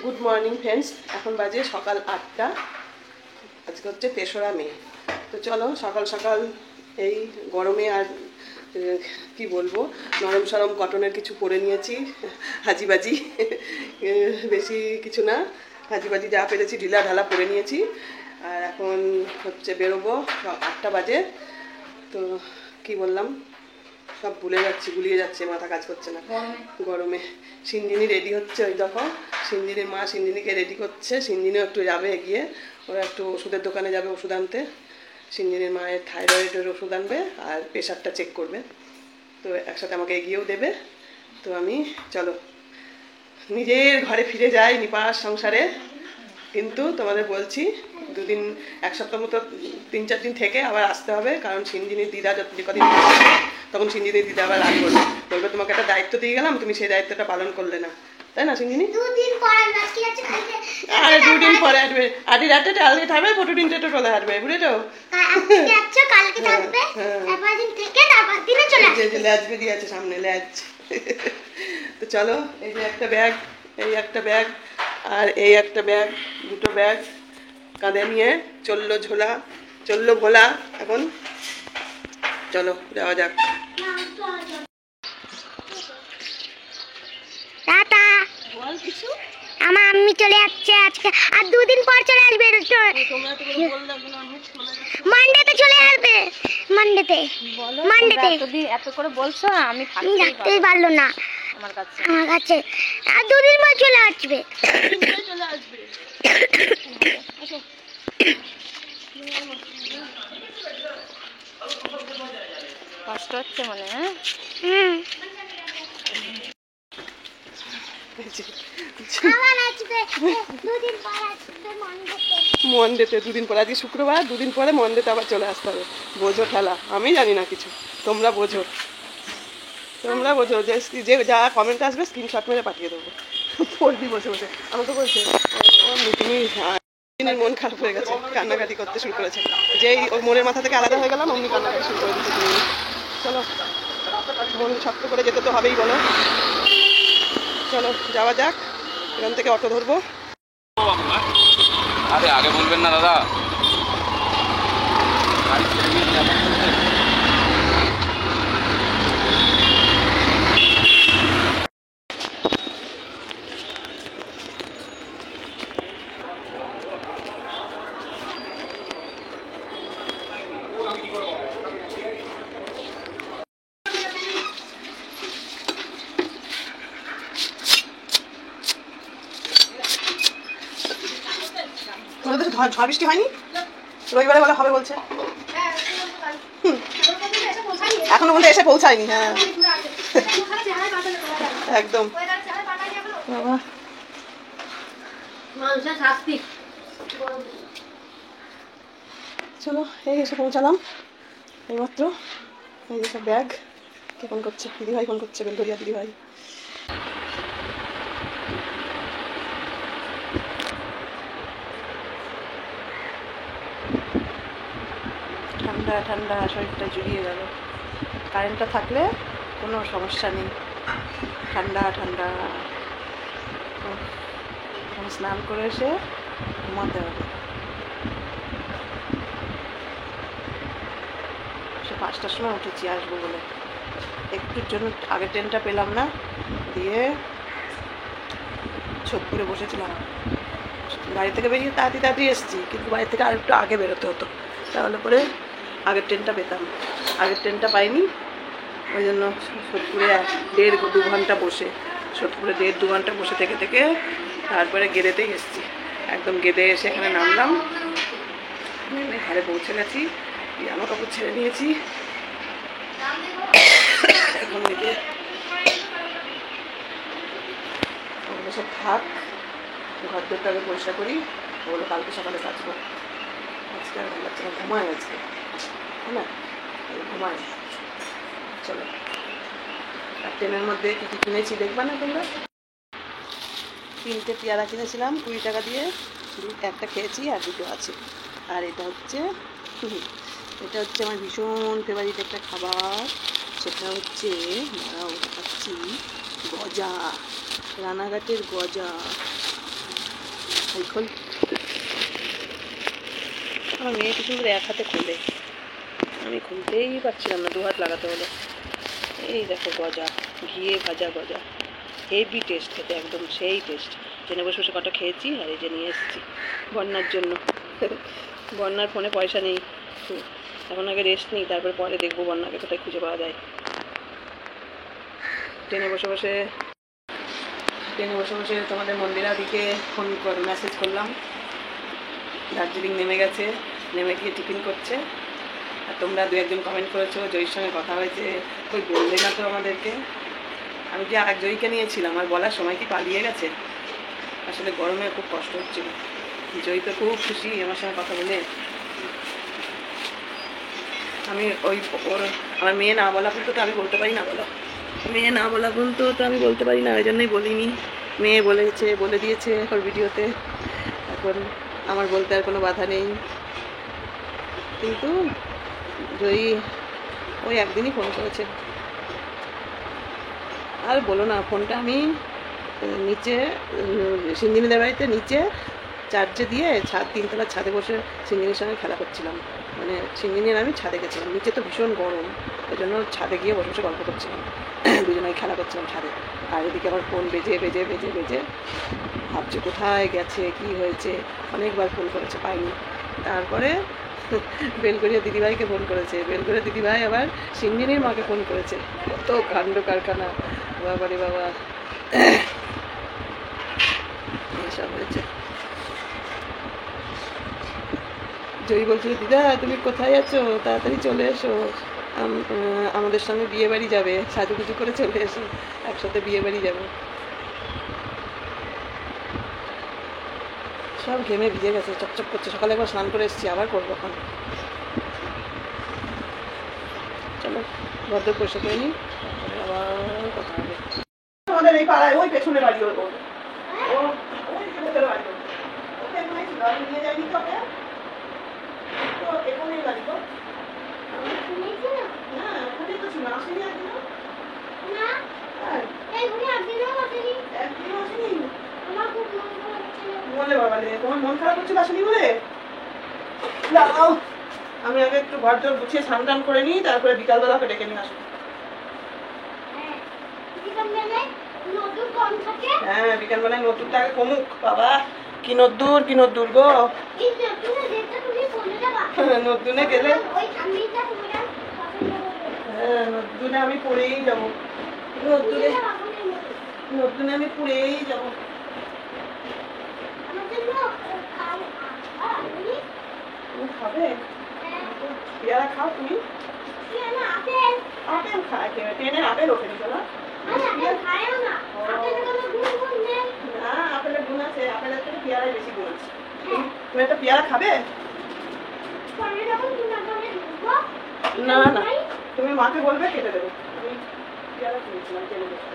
Good morning friends, এখন বাজে সকাল 8টা। আজকে হচ্ছে 3রা মে। তো চলো সকাল সকাল এই গরমে আর কি বলবো, নরম সরম কটনের কিছু পরে নিয়েছি, হাজিবাজি বেশি কিছু না, হাজিবাজি যা পেরেছি ঢিলা ঢালা পরে নিয়েছি। আর এখন হচ্ছে বেরোবো, 8টা বাজে। তো কি বললাম সব ভুলে যাচ্ছি, গুলিয়ে যাচ্ছে, মাথা কাজ করছে না গরমে। সিনজিনি রেডি হচ্ছে, ওই দেখো সিনজিনির মা সিনজিনিকে রেডি করছে। সিনজিনিও একটু যাবে এগিয়ে, ওরা একটু ওষুধের দোকানে যাবে ওষুধ আনতে। সিনজিনির মায়ের থাইরয়েডের ওষুধ আনবে আর প্রেশারটা চেক করবে, তো একসাথে আমাকে এগিয়েও দেবে। তো আমি চলো নিজের ঘরে ফিরে যাই, নিপাস সংসারে। কিন্তু তোমাদের বলছি, দুদিন এক সপ্তাহ মতো 3-4 দিন থেকে আবার আসতে হবে, কারণ সিনজিনির দিদা যে কদিন তখন সিনজিনির দিদা আবার রাগ করবে, বলবে তোমাকে একটা দায়িত্ব দিয়ে গেলাম, তুমি সেই দায়িত্বটা পালন করলে না, তাই না সিনজিনি? আরে 2 দিন পরে আসবে, আদি রাতে আলগে থাকবে, 4 দিন তো চলে আসবে, বুঝেছো? কালকে থাকবে, তারপর দিন থেকে তারপর দিনে চলে আসবে। যে ল্যাজ বেরিয়ে আছে সামনে, ল্যাজ। তো চলো, এই যে একটা ব্যাগ, এই একটা ব্যাগ আর এই একটা ব্যাগ, দুটো ব্যাগ কাঁধে নিয়ে চললো ঝোলা, চললো ভোলা। এখন চলো যাওয়া যাক। টাটা। বল কিছু। আমার আম্মি চলে যাচ্ছে আজকে, আর 2 দিন পর চলে আসবে। মানডেতে চলে আসবে, মানডেতে। এত করে বলছো, আমি থাকতেই পারলো না আমার কাছে। আর 2 দিন পর চলে আসবে। কষ্ট হচ্ছে মনে হয়। মন্ডেতে 2 দিন পরে, আজকে শুক্রবার, 2 দিন পরে মন্ডেতে আবার চলে আসতে হবে। বোঝো ঠেলা, আমি জানি না কিছু, তোমরা বোঝো, তোমরা বোঝো। যে যা কমেন্ট আসবে স্ক্রিনশট মেরে পাঠিয়ে দেবো, পড়বি বসে বসে। আমাকে বলছে তুমি মন খারাপ হয়ে গেছে, কান্নাকাটি করতে শুরু করেছে। যেই ওর মনের মাথা থেকে আলাদা হয়ে গেলাম, অমনি কান্নাকাটি শুরু করে দিচ্ছে। চলো মন শক্ত করে যেতে তো হবেই, বলো। চলো যাওয়া যাক, এখান থেকে অটো ধরবো। আরে আগে বলবেন না দাদা। ঝড় বৃষ্টি হয়নি, রবিবারে বলে হবে বলছে, এখনো বলতে এসে পৌঁছায়নি। হ্যাঁ একদম। চলো এই এসে পৌঁছালাম এইমাত্র। এই যে সব ব্যাগ। কে ফোন করছে? দিদিভাই ফোন করছে, বেলঘরিয়া দিদিভাই। ঠান্ডা ঠান্ডা, শরীরটা জুড়িয়ে গেল। কারেন্টটা থাকলে কোনো সমস্যা নেই, ঠান্ডা ঠান্ডা। এখন স্নান করে এসে ঘুমাতে হবে। সে 5টার সময় উঠেছি আসবো বলে, একটুর জন্য আগের ট্রেনটা পেলাম না, দিয়ে ছোটপুরে বসেছিলাম। বাড়ি থেকে বেরিয়ে তাড়াতাড়ি এসেছি, কিন্তু বাড়ি থেকে আর একটু আগে বেরোতে হতো, তাহলে পরে আগের ট্রেনটা পেতাম। আগের ট্রেনটা পাইনি, ওই জন্য সোদপুরে 1.5-2 ঘন্টা বসে, সোদপুরে 1.5-2 ঘন্টা বসে থেকে থেকে তারপরে গেদেতেই এসেছি। একদম গেদে এসে এখানে নামলাম, নেমে ঘরে পৌঁছে গেছি, জামা কাপড় ছেড়ে নিয়েছি। এখন দিকে ওগুলো সব থাক, ঘর দরটা আগে পরিষ্কার করি, ওগুলো কালকে সকালে কাচবো। আজকে আর ভালো লাগছে না, ঘুমায় আজকে, হ্যাঁ না ঘুমায়। চলো, আর ট্রেনের মধ্যে কী কী কিনেছি দেখবা না তোমরা? 3টে পেয়ারা কিনেছিলাম 20 টাকা দিয়ে, একটা খেয়েছি আর 2টো আছে। আর এটা হচ্ছে আমার ভীষণ ফেভারিট একটা খাবার, সেটা হচ্ছে দেখাচ্ছি, গজা, রানাঘাটের গজা। এখন আমার মেয়ে কি সুন্দর এক হাতে খোলে, আমি খুলতেই পারছিলাম না, 2 হাত লাগাতে হলো। এই দেখো গজা, ঘিয়ে ভাজা গজা, হেভি টেস্ট খেতে, একদম সেই টেস্ট। জেনে বসে বসে কটা খেয়েছি, আর এই যে নিয়ে এসেছি বন্যার জন্য। বন্যার ফোনে পয়সা নেই, এখন আগে রেস্ট নিই, তারপরে পরে দেখবো বন্যাকে কোথায় খুঁজে পাওয়া যায়। ট্রেনে বসে বসে তোমাদের মন্দিরাদিকে মেসেজ করলাম, দার্জিলিং নেমে গেছে, নেমে গিয়ে টিফিন করছে। আর তোমরা 2-1জন কমেন্ট করেছো জয়ীর সঙ্গে কথা হয়েছে, ওই বললে না তো আমাদেরকে। আমি যে আরেক জয়ীকে নিয়েছিলাম, আর বলার সময় কি পালিয়ে গেছে। আসলে গরমে খুব কষ্ট হচ্ছিল। জয়ী তো খুব খুশি আমার সঙ্গে কথা বলে। আমি আমার মেয়ে না বলা পর্যন্ত তো আমি বলতে পারি না, বলো, মেয়ে না বলা পর্যন্ত তো আমি বলতে পারি না, ওই জন্যই বলিনি। মেয়ে বলে দিয়েছে ওর ভিডিওতে, এখন আমার বলতে আর কোনো বাধা নেই। কিন্তু জয়ী ওই একদিনই ফোন করেছে, আর বলো না, ফোনটা আমি নিচে সিঞ্জিনিদের বাড়িতে নিচে চার্জে দিয়ে 3তলার ছাদে বসে সিঞ্জিনির সঙ্গে খেলা করছিলাম। মানে সিঞ্জিনির আমি ছাদে গেছিলাম, নিচে তো ভীষণ গরম, ওই জন্য ছাদে গিয়ে বসে বসে গল্প করছিলাম, দুজনে খেলা করছিলাম ছাদে। আর এদিকে আমার ফোন বেজে ভাবছে কোথায় গেছে, কি হয়েছে। অনেকবার ফোন করেছে, পাইনি। তারপরে বেলগড়িয়া দিদিভাইকে ফোন করেছে, বেলগড়িয়া দিদিভাই আবার সিঞ্জিনির মাকে ফোন করেছে। কত কাণ্ড কারখানা, বাবা রে বাবা, এসব হয়েছে। জয়ী বলছিল, দিদা তুমি কোথায় আছো, তাড়াতাড়ি চলে এসো, আমাদের সঙ্গে বিয়ে বাড়ি যাবে, সাজুগুজু করে চলে এসো, একসাথে বিয়ে বাড়ি যাবো। সব ঘেমে ভিজে গেছে, চকচক করছে। সকালে একবার স্নান করে এসেছি, আবার করবো এখন। চলো ভদ্র পয়সা করে নিই, আবার কথা হবে। আমাদের এই পাড়ায় ওই পেছনে বাড়ি, ওই ভেতরে বাড়ি, ওকে এখানে ছিল, আমি নিয়ে যাইনি তো ওকে, তো এখানেই বাড়ি তো। না ওখানেই তো ছিল, আসেনি একদিনও। একদিনও আসেনি। বলে বাবা রে, তোমার মন খারাপ হচ্ছে আসেনি বলে? দাঁড়াও, আমি আগে একটু ঘর জল গুছিয়ে স্নান টান করে নিই, তারপরে বিকালবেলা ওকে ডেকে নিয়ে আসবো। হ্যাঁ বিকালবেলায় নতুনটা আগে কমুক। বাবা কি নদ্দুর গো, নতুনে গেলে, হ্যাঁ নতুনে আমি পড়েই যাবো, নতুনে আমি পড়েই যাবো। খাবে পেয়ারা খাও তুমি? আপেল খায়, ট্রেনের আপেল ওঠেনি তো না? আপেলের গুণ আছে, আপেলের থেকে পেয়ারায় বেশি গুণ আছে। তুমি একটা পেয়ারা খাবে? না না, তুমি মাকে বলবে কেটে দেবো। আমি পেয়ারা কিনেছিলাম কেনে দেবো।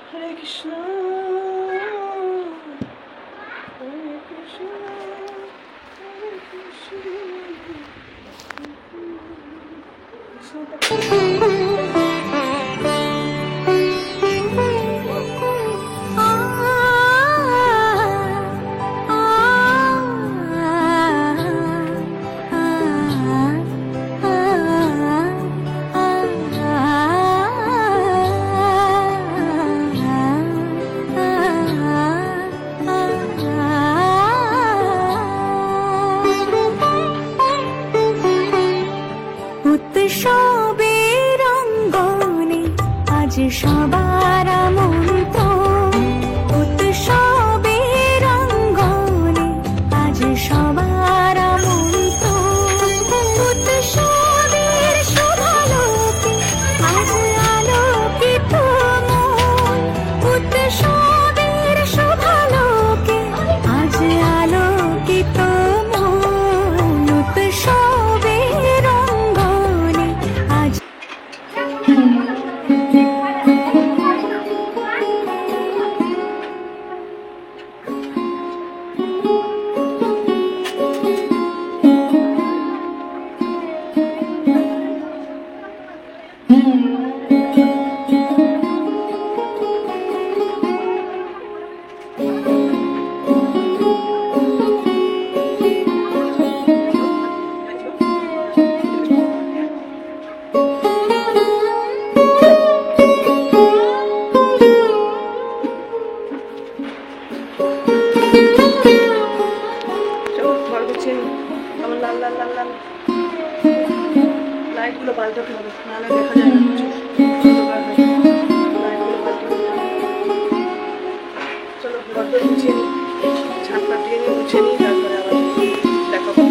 হরে কৃষ্ণ হরে কৃষ্ণ হরে কৃষ্ণ উৎসবের অঙ্গনে আজ সবার মন্ত, উৎসবের অঙ্গনে আজ সবার মন্ত, উৎসবের শোভালোকে আজ আলোকিত মন, উৎসবের শোভালোকে আজ আলোকিত মন, উৎসবের অঙ্গনে আজ ঘর গুছিয়ে নি। আমার লাল লাল লাল লাল লাইটগুলো পাল্টাতে হবে, নাহলে দেখা যায় না কিছু। লাইটগুলো পাল্টে চলো ঘরটা গুছিয়ে নিই, ছাদ পাটিয়ে নিয়ে মুছে নিই, তারপরে আবার দেখাবো।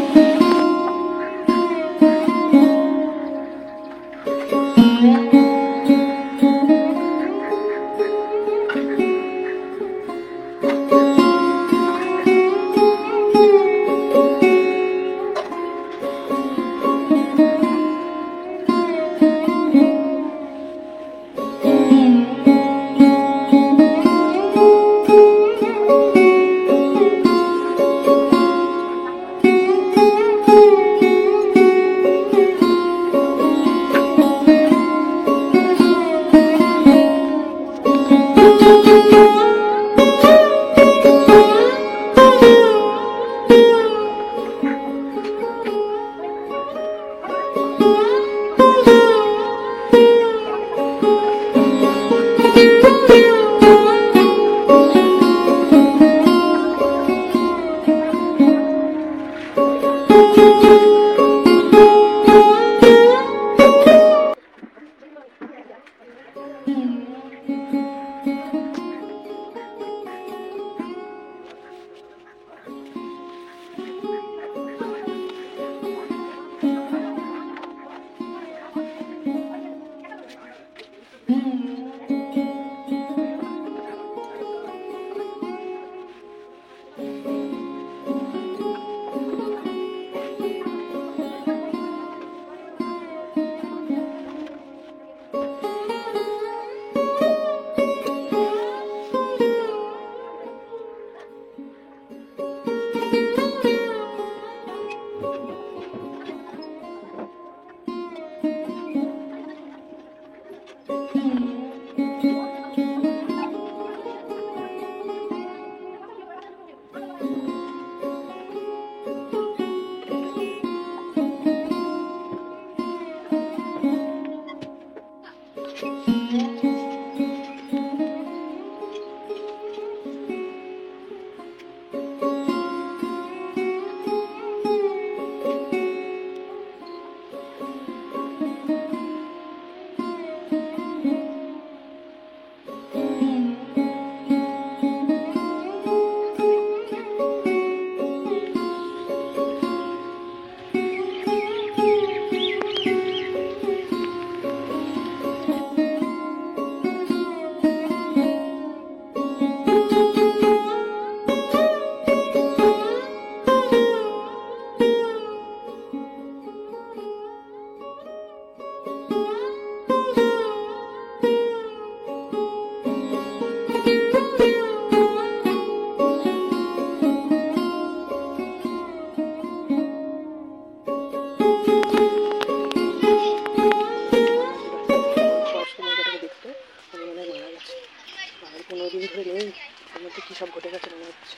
সব ঘটে গেছে মনে হচ্ছে।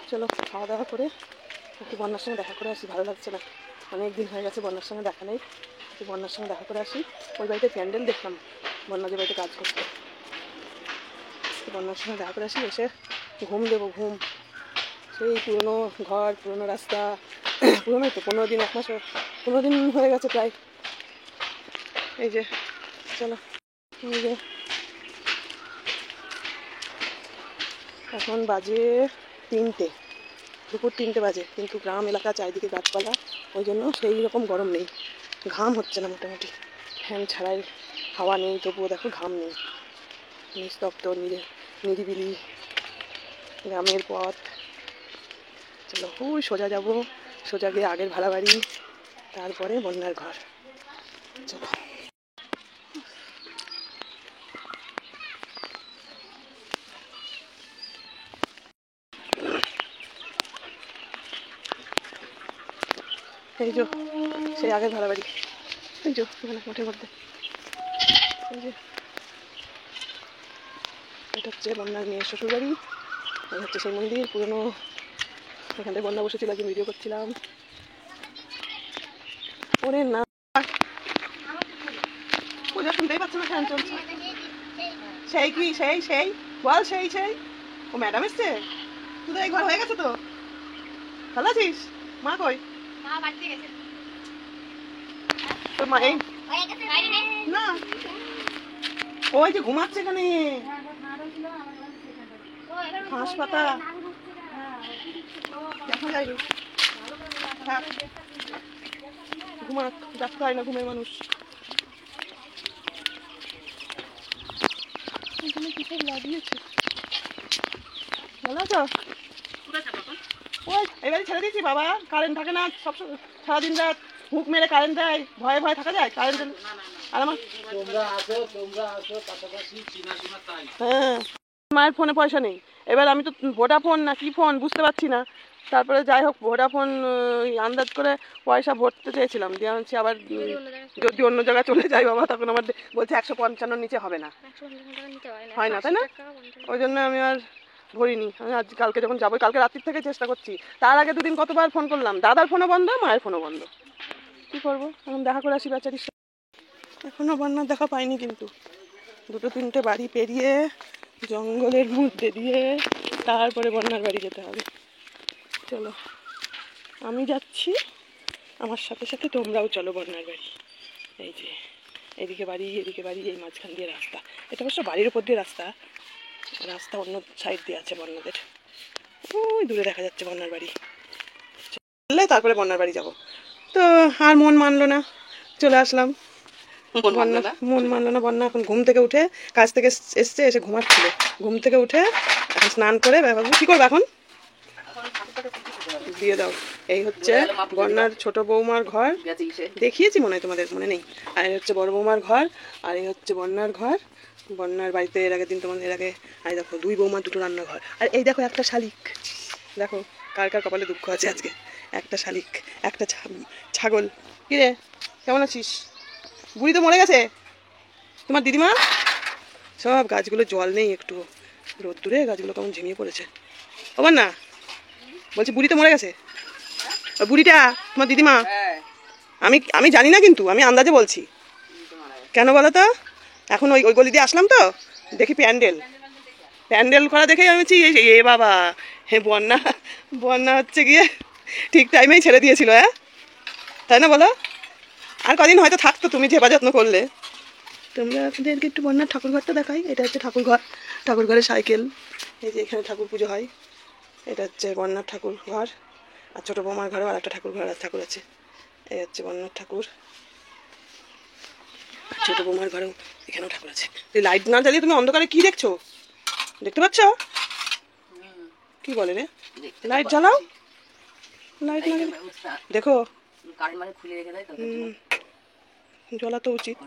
চলো খাওয়া দাওয়া করে একটু বন্যার সঙ্গে দেখা করে আসি, ভালো লাগছে না, অনেক দিন হয়ে গেছে বন্যার সঙ্গে দেখা নেই। একটু বন্যার সঙ্গে দেখা করে আসি। ওই বাড়িতে প্যান্ডেল দেখলাম, বন্যা যে বাড়িতে কাজ করতে, বন্যার সঙ্গে দেখা করে আসি, এসে ঘুম দেবো, ঘুম। সেই পুরনো ঘর, পুরনো রাস্তা, পুরনো তো 15 দিন, 1 মাস 15 দিন হয়ে গেছে প্রায়। এই যে চলো, এই যে এখন বাজে 3টে, দুপুর 3টে বাজে, কিন্তু গ্রাম এলাকা চারিদিকে গাছপালা, ওই জন্য সেই রকম গরম নেই, ঘাম হচ্ছে না মোটামুটি, ফ্যান ছাড়াই হাওয়া নেই, তবুও দেখো ঘাম নেই, নিস্তব্ধ নিরিবিলি গ্রামের পথ। চলো ওই সোজা যাবো, সোজা গিয়ে আগের ভাড়া বাড়ি, তারপরে বন্যার ঘর। চলো। এই যে সেই আগের ভাড়া বাড়ি, এই যে এখানে মাঠের মধ্যে, এই যে এটা হচ্ছে বন্যার মেয়ের শ্বশুর বাড়ি, এই হচ্ছে সেই মন্দির পুরনো, এখান থেকে বন্যা বসেছিল, একদিন ভিডিও করছিলাম। ওরে না পূজা শুনতেই পাচ্ছ না, ফ্যান চলছে। সেই কি সেই বল, সেই ও ম্যাডাম এসছে, তুই তো এই ঘর হয়ে গেছে তো, ভালো আছিস? মা কই? তোর মা এই না, ওই যে ঘুমাচ্ছে এখানে, ঘাস পাতা দেখা যায়নি, ঘুমাক, ডাকতে হয় না ঘুমের মানুষ। এখানে কি সব লাগিয়েছে, ভালো আছো? ওই এবারে ছেড়ে দিয়েছি বাবা, কারেন্ট থাকে না, সব সারাদিন রাত হুক মেরে কারেন্ট দেয়, ভয়ে ভয়ে থাকা যায় কারেন্ট। আর আমার হ্যাঁ মায়ের ফোনে পয়সা নেই, এবার আমি তো ভোডাফোন না কি ফোন বুঝতে পারছি না, তারপরে যাই হোক ভোডাফোন আন্দাজ করে পয়সা ভরতে চেয়েছিলাম, দিয়ে আনছি আবার যদি অন্য জায়গায় চলে যায় বাবা, তখন আমার বলছে 155 নিচে হবে না, হয় না তাই না, ওই জন্য আমি আর ভরিনি। আমি আজ কালকে যখন যাবো, কালকে রাত্রির থেকে চেষ্টা করছি, তার আগে দুদিন কতবার ফোন করলাম, দাদার ফোনও বন্ধ, মায়ের ফোনও বন্ধ, কি করবো এখন দেখা করে আসি বেচারির সাথে। এখনো বন্যার দেখা পাইনি, কিন্তু 2-3টে বাড়ি পেরিয়ে জঙ্গলের মধ্যে দিয়ে তারপরে বন্যার বাড়ি যেতে হবে। চলো আমি যাচ্ছি, আমার সাথে সাথে তোমরাও চলো বন্যার বাড়ি। এই যে এদিকে বাড়ি এদিকে বাড়ি, এই মাঝখান দিয়ে রাস্তা, এটা অবশ্য বাড়ির উপর দিয়ে রাস্তা, রাস্তা অন্য সাইড দিয়ে আছে বন্যাদের, ওই দূরে দেখা যাচ্ছে বন্যার বাড়ি, তারপরে বন্যার বাড়ি যাব। তো আর মন মানলো না, চলে আসলাম। মন মানলো না বন্যা এখন ঘুম থেকে উঠে, কাজ থেকে এসছে, এসে ঘুমাচ্ছিল, ঘুম থেকে উঠে এখন স্নান করে কি করবো এখন দিয়ে দাও। এই হচ্ছে বন্যার ছোট বৌমার ঘর, দেখিয়েছি মনে হয় তোমাদের, মনে নেই। আর এই হচ্ছে বড় বৌমার ঘর, আর এই হচ্ছে বন্যার ঘর। বন্যার বাড়িতে এর আগের দিন তোমাদের এর আগে, আর দেখো 2 বৌমা 2টো রান্নাঘর, আর এই দেখো একটা শালিক, দেখো কার কার কপালে দুঃখ আছে আজকে, একটা শালিক, একটা ছাগল। কি রে কেমন আছিস? বুড়ি তো মরে গেছে তোমার দিদিমা, সব গাছগুলো জল নেই একটু, রোদ্দুরে গাছগুলো কেমন ঝিমিয়ে পড়েছে। ওবার না বলছি বুড়ি তো মরে গেছে, বুড়িটা তোমার দিদিমা, আমি জানি না, কিন্তু আমি আন্দাজে বলছি। কেন বলো তো, এখন ওই গলি দিয়ে আসলাম তো, দেখি প্যান্ডেল করা দেখেই আমি বলছি এ বাবা, হে বন্যা হচ্ছে গিয়ে ঠিক টাইমেই ছেড়ে দিয়েছিল, হ্যাঁ তাই না বলো? আর কদিন হয়তো থাকতো তুমি সেবা যত্ন করলে। তোমরা আপনাদেরকে একটু বন্যার ঠাকুরঘরটা দেখাই, এটা হচ্ছে ঠাকুরঘরের সাইকেল, এই যে এখানে ঠাকুর পুজো হয়, এটা হচ্ছে বন্যার ঠাকুর ঘর। আর ছোটো বৌমার ঘরেও আর একটা ঠাকুর আছে, এই হচ্ছে বন্যার ঠাকুর। ছোটো বৌমার ঘরেও এখানেও ঠাকুর আছে। লাইট না জ্বালিয়ে তুমি অন্ধকারে কি দেখছো, দেখতে পাচ্ছ? কি বলে রে, লাইট জ্বালাও, লাইট না দেখো, জ্বলা তো উচিত।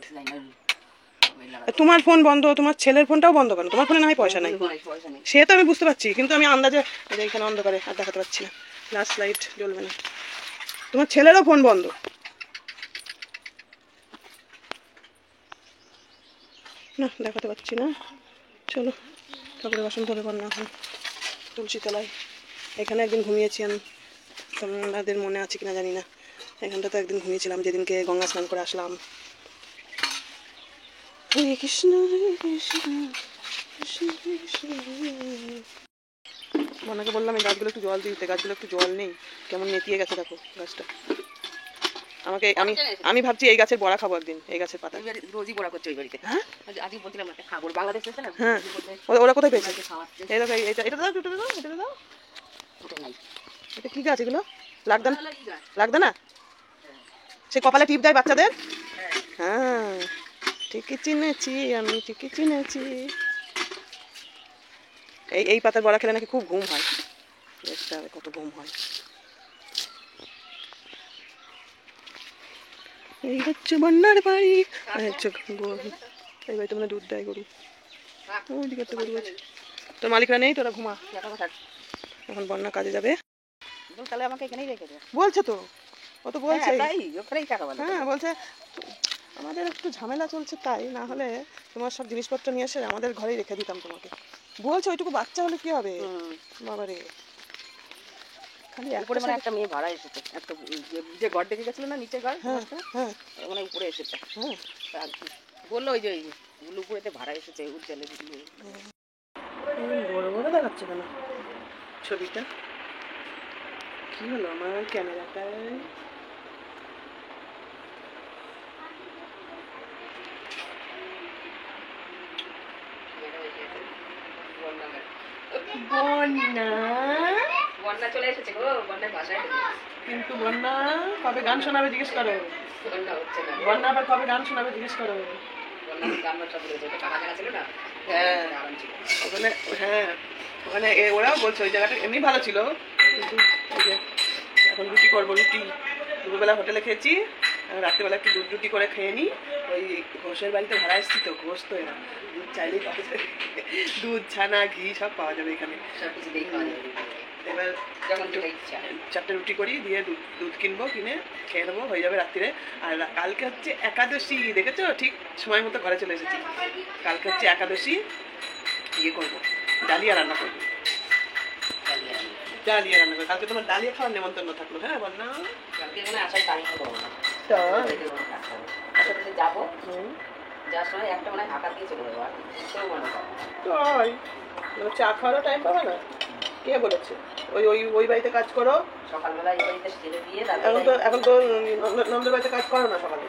তোমার ফোন বন্ধ, তোমার ছেলের ফোনটাও বন্ধ কেন? তোমার ফোনে না হয় পয়সা নাই, সে তো আমি বুঝতে পারছি, কিন্তু আমি আন্দাজে এখানে অন্ধকারে আর দেখাতে পারছি না, লাস্ট লাইট জ্বলবে না। তোমার ছেলেরও ফোন বন্ধ, না দেখাতে পারছি না। চলো ঠাকুরের বাসন ধরে বন্যা এখন তুলসী তলায়, এখানে একদিন ঘুমিয়েছি আমি, তোমাদের মনে আছে কিনা জানি না, এখানটা তো একদিন ঘুমিয়েছিলাম যেদিনকে গঙ্গা স্নান করে আসলাম। হরে কৃষ্ণ হরে কৃষ্ণ কৃষ্ণ কৃষ্ণ। বন্যাকে বললাম এই গাছগুলো একটু জল দিতে, গাছগুলো একটু জল নেই, কেমন নেতিয়ে গেছে দেখো গাছটা। আমাকে আমি ভাবছি এই গাছের বড়া খাবো একদিন, এই গাছের পাতা রোজই বড়া করছে ওই বাড়িতে। হ্যাঁ আজকে বলছিলাম খাবো, বাংলাদেশ এসে না, হ্যাঁ ওরা কোথায় পেয়েছে? এই দেখো এটা দাও, এটা দাও, এটা দাও। এটা কি গাছ এগুলো? লাগদা না, সে কপালে টিপ দেয় বাচ্চাদের। হ্যাঁ ঠিকই চিনেছি আমি, ঠিকই চিনেছি। এই পাতার বড়া খেলে নাকি খুব ঘুম হয়, দেখতে হবে কত ঘুম হয়। এই হচ্ছে বন্যার বাড়ি, হচ্ছে এই বাড়িতে মানে দুধ দেয় গরু, ওইদিকে একটা গরু আছে। তোর মালিকরা নেই, তোরা ঘুমা, এখন বন্যা কাজে যাবে, তাহলে আমাকে এখানেই রেখে দে বলছে তো। ও তো বলছে হ্যাঁ, তাই ওখানেই টাকা বলে হ্যাঁ বলছে আমাদের একটু ঝামেলা চলছে, তাই না হলে তোমার সব জিনিসপত্র নিয়ে এসে আমাদের ঘরেই রেখে দিতাম তোমাকে। বলছে ওইটুকু বাচ্চা হলে কি হবে বাবারে, খালি উপরে মানে একটা মেয়ে ভাড়া এসেছে, একটা যে ঘর দেখে গেছিল না নিচে ঘর, হ্যাঁ হ্যাঁ মানে উপরে এসেছে। হ্যাঁ বললো ওই যে উপরেতে ভাড়া এসেছে উজ্জ্বলের। বড় বড় দেখাচ্ছে কেন ছবিটা? কি হলো আমার ক্যামেরাটায়? বন্যা বন্যা চলে এসেছে গো, বন্যার ভাষায় কিন্তু বন্যা কবে গান শোনাবে জিজ্ঞেস করো। বন্যা হচ্ছে না, বন্যা আবার কবে গান শোনাবে জিজ্ঞেস করো। বন্যা গান বাজনা বলেছে, ওটা কাকা জায়গা ছিল না, হ্যাঁ আরাম ছিল। ওখানে, হ্যাঁ ওখানে ওরাও বলছে ওই জায়গাটা এমনি ভালো ছিল, কিন্তু ওই যে এখন রুটি করবো, রুটি দুপুরবেলা হোটেলে খেয়েছি, রাত্রিবেলা একটু দুধ রুটি করে খেয়ে নিই। ওই ঘোষের বাড়িতে ভাড়া এসেছি তো, ঘোষ তো এরা দুধ চাইলেই পাওয়া যাবে, দুধ ছানা ঘি সব পাওয়া যাবে এখানে। সব কিছু দিয়ে খাওয়া যাবে, এবার যখন যেটা ইচ্ছা। 4টে রুটি করি, দিয়ে দুধ কিনবো, কিনে খেয়ে নেবো, হয়ে যাবে রাত্রিরে। আর কালকে হচ্ছে একাদশী, দেখেছো ঠিক সময় মতো ঘরে চলে এসেছি। কালকে হচ্ছে একাদশী, ইয়ে করবো, ডালিয়া রান্না করবো, ডালিয়া রান্না করবো। কালকে তোমার ডালিয়া খাওয়ার নেমন্তন্ন থাকলো। হ্যাঁ বল না, কালকে মনে হয় আসার তারিখ করবো না, আসার যাবো, যার সময় একটা মনে হয় ঢাকা দিয়ে চলে যাবো, আর কেউ মনে হয় তাই চা খাওয়ারও টাইম পাবে না। কে বলেছে? ওই ওই ওই বাড়িতে কাজ করো, সকালবেলা এই বাড়িতে ছেড়ে দিয়ে এখন তো নন্দের বাড়িতে কাজ করো না সকালে?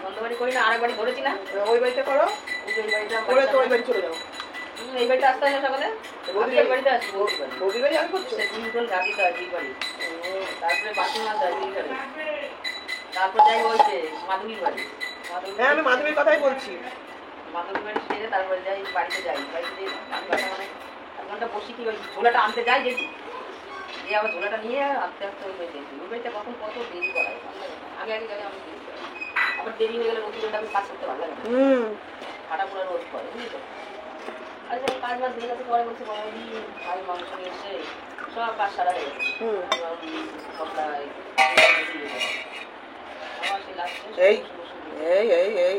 বন্ধবাড়ি করি না, আর একবারই ধরেছি না, ওই বাড়িতে করো, ওই বাড়িটা করে তো ওই বাড়ি চলে যাও। এই বাড়িতে আসতে হয় না সকালে, এই বাড়িতে আসি, বৌদি বাড়ি আর করছো? তিনজন গাড়ি তো হয় দুই বাড়ি, তারপরে বাসি মাছ হয় দুই বাড়ি, তারপর যাই ওই যে মাধুরীর বাড়ি। হ্যাঁ আমি মাধবীর কথাই বলছি। মাধুরীর বাড়ি সেরে তারপরে যাই বাড়িতে যাই, বাড়িতে আমি বাসা মানে 1 ঘন্টা বসি, কি ওই ঝোলাটা আনতে যাই দেখি, দিয়ে আবার ঝোলাটা নিয়ে আস্তে আস্তে ওই বাড়িতে ওই বাড়িতে কখন কত দেরি করায়, আগে আগে গেলে আমি দেরি করাই, আবার দেরি হয়ে গেলে রোদ আমি কাজ করতে ভালো লাগে না, ফাটা পুরো রোদ পড়ে বুঝলি তো। আর যখন কাজ বাজ দিয়ে গেছে পরে বলছে বড় ভাই মাংস নিয়ে এসে সব কাজ সারা হয়ে গেছে, এই এই এই এই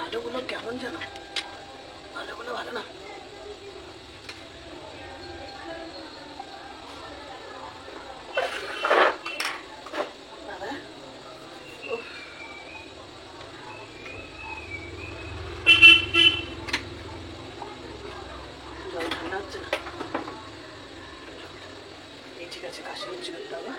আলোগুলো কেমন যেন, আলোগুলো ভালো না। জল ঠান্ডা হচ্ছে না, ঠিক আছে কাশি হচ্ছে বাবা।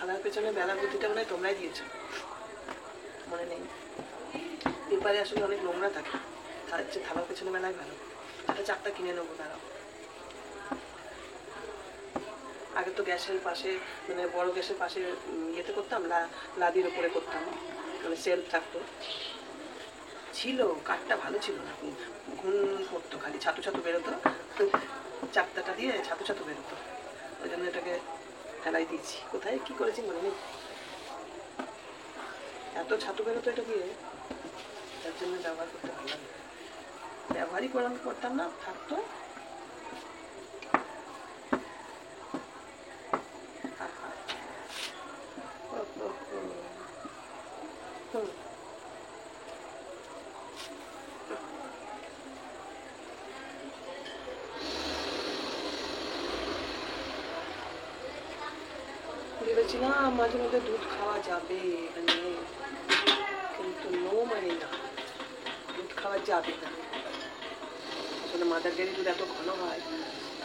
থালার পেছনে বেলা বুদ্ধিটা মনে হয় তোমরাই দিয়েছো, মনে নেই। পেপারে আসলে অনেক নোংরা থাকে, তার চেয়ে থালার পেছনে বেলায় ভালো। একটা চারটা কিনে নেবো দাঁড়াও। আগে তো গ্যাসের পাশে, মানে বড় গ্যাসের পাশে ইয়েতে করতাম, লাদির ওপরে করতাম, মানে সেলফ থাকতো, ছিল কাঠটা ভালো ছিল না, ঘুম করতো, খালি ছাতু ছাতু বেরোতো, চারটাটা দিয়ে ছাতু ছাতু বেরোতো, ওই জন্য এটাকে ফেলাই দিয়েছি। কোথায় কি করেছি মনে নেই, এত ছাতু বেরোতো এটা দিয়ে, তার জন্য ব্যবহার করতে পারলাম না, ব্যবহারই করতাম না, থাকতো। ভেবেছিলাম মাঝে মধ্যে দুধ খাওয়া যাবে এখানে, কিন্তু নো মানে না, দুধ খাওয়া যাবে না। আসলে মাদার ডেয়ারি দুধ এত ঘন হয়,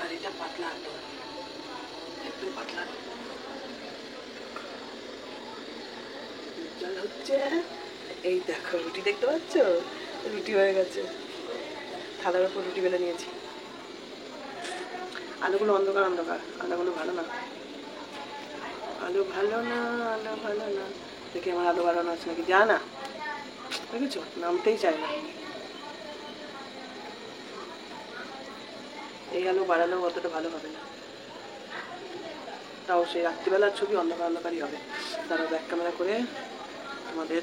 আর এটা পাতলা, একদম পাতলা। জল হচ্ছে, এই দেখো রুটি দেখতে পাচ্ছ, রুটি হয়ে গেছে, থালার উপর রুটি বেলে নিয়েছি। আলুগুলো অন্ধকার অন্ধকার, আলুগুলো ভালো না, আলু ভালো না, আলু ভালো না। দেখি আমার আলু বাড়ানো আছে নাকি, যা না, দেখেছো নামতেই চায় না। এই আলু বাড়ালেও অতটা ভালো হবে না, তাও সেই রাত্রিবেলার ছবি অন্ধকার অন্ধকারই হবে। তারা ব্যাক ক্যামেরা করে তোমাদের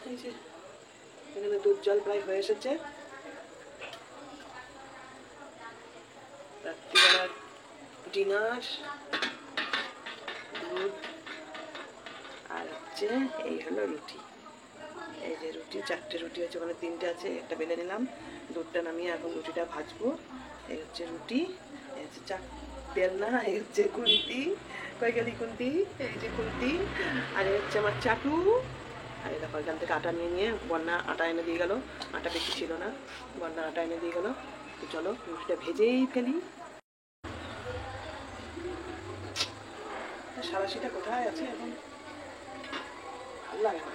এই যে এখানে দুধ জল প্রায় হয়ে এসেছে। রাত্রিবেলার ডিনার, দুধ আর হচ্ছে এই হলো রুটি। এই যে রুটি, চারটে রুটি হচ্ছে, ওখানে তিনটে আছে, একটা বেলে নিলাম, দুধটা নামিয়ে এখন রুটিটা ভাজবো। এই হচ্ছে রুটি, এই হচ্ছে বেলনা, এই হচ্ছে খুন্তি, কই গেলি খুন্তি, এই যে খুন্তি, আর এই হচ্ছে আমার চাটু। আর এই দেখো এখান থেকে আটা নিয়ে বন্যা আটা এনে দিয়ে গেল, আটা বেশি ছিল না, বন্যা আটা এনে দিয়ে গেল। তো চলো রুটিটা ভেজেই ফেলি। সারাশিটা কোথায় আছে এখন, ভালো লাগে না,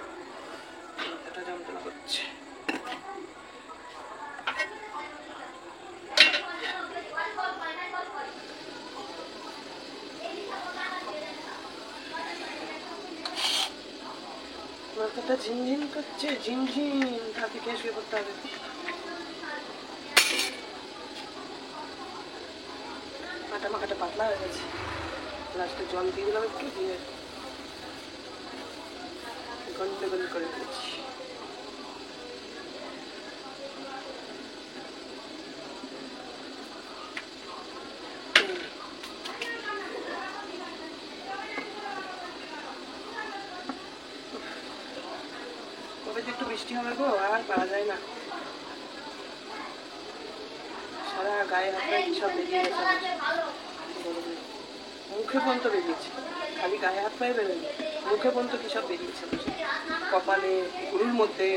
মাথাটা যন্ত্রণা করছে। মাথাটা ঝিনঝিন করছে, ঝিনঝিন, তাতে খেয়ে শুয়ে পড়তে হবে। আটা মাখাটা পাতলা হয়ে গেছে, লাস্টে জল দিয়ে দিলাম একটু, দিয়ে গন্ডে গন্ডে করে দিয়েছি। কবে যে একটু বৃষ্টি হবে গো, আর পারা যায় না, সারা গায়ে হাত পায়ে কি সব বেরিয়ে গেছে, মুখে পর্যন্ত বেরিয়েছে, খালি গায়ে হাত পায়ে বেরোয়নি, মুখে পর্যন্ত কি সব বেরিয়েছে, কপালে, গুরুর মধ্যে।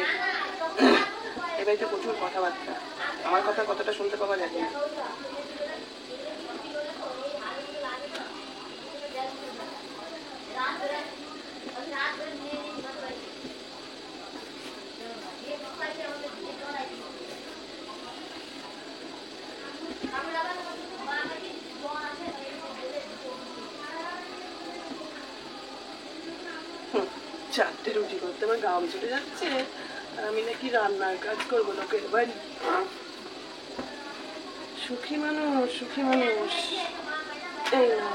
এবার তো প্রচুর কথাবার্তা, আমার কথা কতটা শুনতে পাওয়া যাবে না। চারটে রুটি করতে আমার গাম চলে যাচ্ছে, আর আমি নাকি রান্নার কাজ করবো লোকের বাড়ি। সুখী মানুষ, সুখী মানুষ। এই না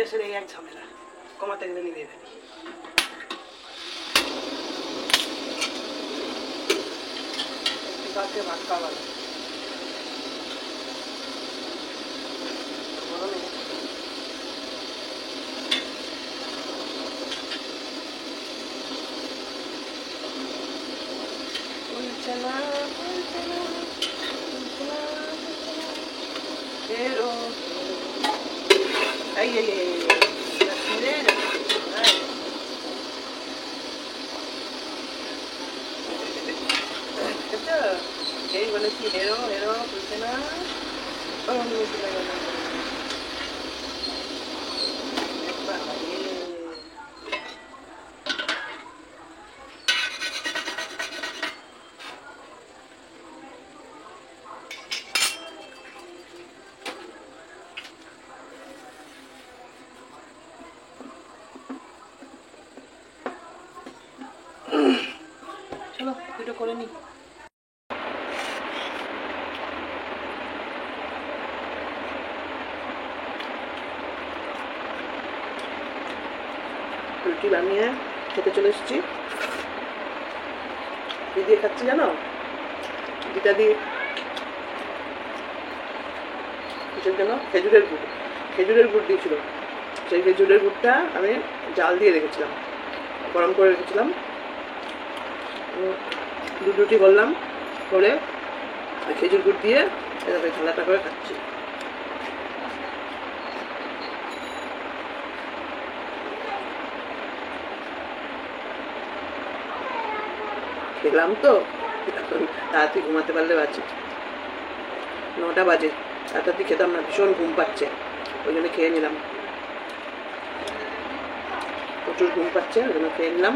গ্যাসের এই এক ঝামেলা, কমাতে গেলে নিভিয়ে ফেলি। কালকে ভাত খাওয়া ভালো। গরমে বলছে না, বলছে না, বলছে না, বলছে না। বেরো। এই এই এই ছেড়ে এই বলেছি হেরো হেরো, বলছে না। চলো দুটো করে নি। রুটি বানিয়ে খেতে চলে এসেছি। কি দিয়ে খাচ্ছি জানো? যেটা দিয়ে কিসের জন্য, খেজুরের গুড়। খেজুরের গুড় দিয়েছিল, সেই খেজুরের গুড়টা আমি জাল দিয়ে রেখেছিলাম, গরম করে রেখেছিলাম। রুটি করলাম, করে খেজুর গুড় দিয়ে এভাবে ঠান্ডাটা করে খাচ্ছি। খেলাম তো, এখন তাড়াতাড়ি ঘুমাতে পারলে বাজে 9টা বাজে। তাড়াতাড়ি খেতাম না, ভীষণ ঘুম পাচ্ছে, ওই জন্য খেয়ে নিলাম। প্রচুর ঘুম পাচ্ছে, ওই জন্য খেয়ে নিলাম।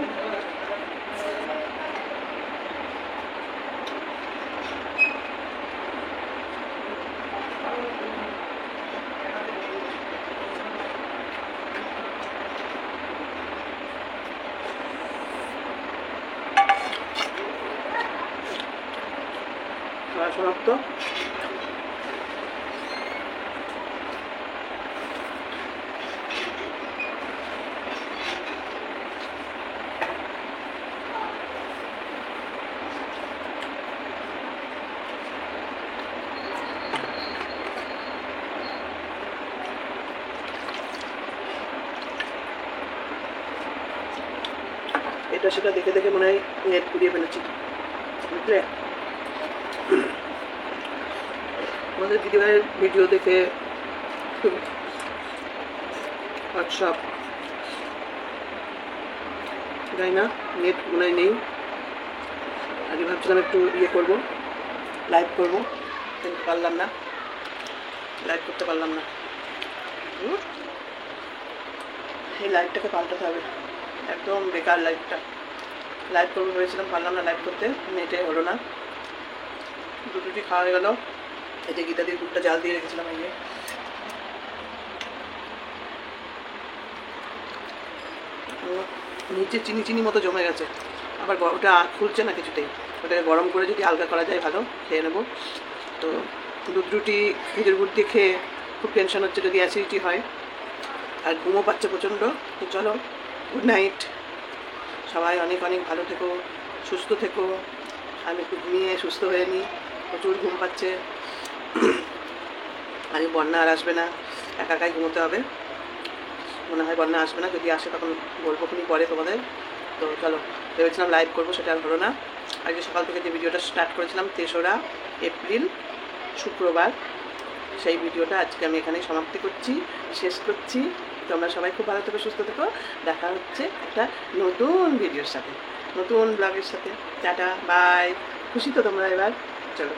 খাওয়া সমাপ্ত। এটা সেটা দেখে দেখে মনে হয় নেট পুড়িয়ে ফেলেছি, বুঝলে? আমাদের দিদিভাইয়ের ভিডিও দেখে হোয়াটসঅ্যাপ, জানি না, নেট মনে হয় নেই। আগে ভাবছিলাম একটু ইয়ে করবো, লাইভ করবো, কিন্তু পারলাম না, লাইভ করতে পারলাম না। এই লাইভটাকে পাল্টাতে হবে, একদম বেকার লাইভটা। লাইভ করবো ভেবেছিলাম, পারলাম না লাইভ করতে, নেটে হলো না। দুটি খাওয়া হয়ে গেল। এই যে গীতা দিয়ে দুধটা জাল দিয়ে রেখেছিলাম, এই যে নিচে চিনি চিনি মতো জমে গেছে, আবার ওটা খুলছে না কিছুতেই। ওটাকে গরম করে যদি হালকা করা যায় ভালো, খেয়ে নেবো। তো দুধ রুটি খেজুর গুড় দিয়ে খেয়ে খুব টেনশন হচ্ছে যদি অ্যাসিডিটি হয়, আর ঘুমও পাচ্ছে প্রচণ্ড। তো চলো, গুড নাইট। সবাই অনেক অনেক ভালো থেকো, সুস্থ থেকো। আমি একটু ঘুমিয়ে সুস্থ হয়ে নিই, প্রচুর ঘুম পাচ্ছে। আমি বন্যা আর আসবে না, একা একাই ঘুমোতে হবে। মনে হয় বন্যা আসবে না, যদি আসে তখন বলবো খুনি পরে তোমাদের। তো চলো, ভেবেছিলাম লাইভ করবো, সেটা আর হলো না। আজকে সকাল থেকে যে ভিডিওটা স্টার্ট করেছিলাম 3রা এপ্রিল শুক্রবার, সেই ভিডিওটা আজকে আমি এখানেই সমাপ্তি করছি, শেষ করছি। তোমরা সবাই খুব ভালো থেকো, সুস্থ থেকো। দেখা হচ্ছে একটা নতুন ভিডিওর সাথে, নতুন ব্লগের সাথে। Tata, bye. খুশি তো তোমরা এবার? চলো।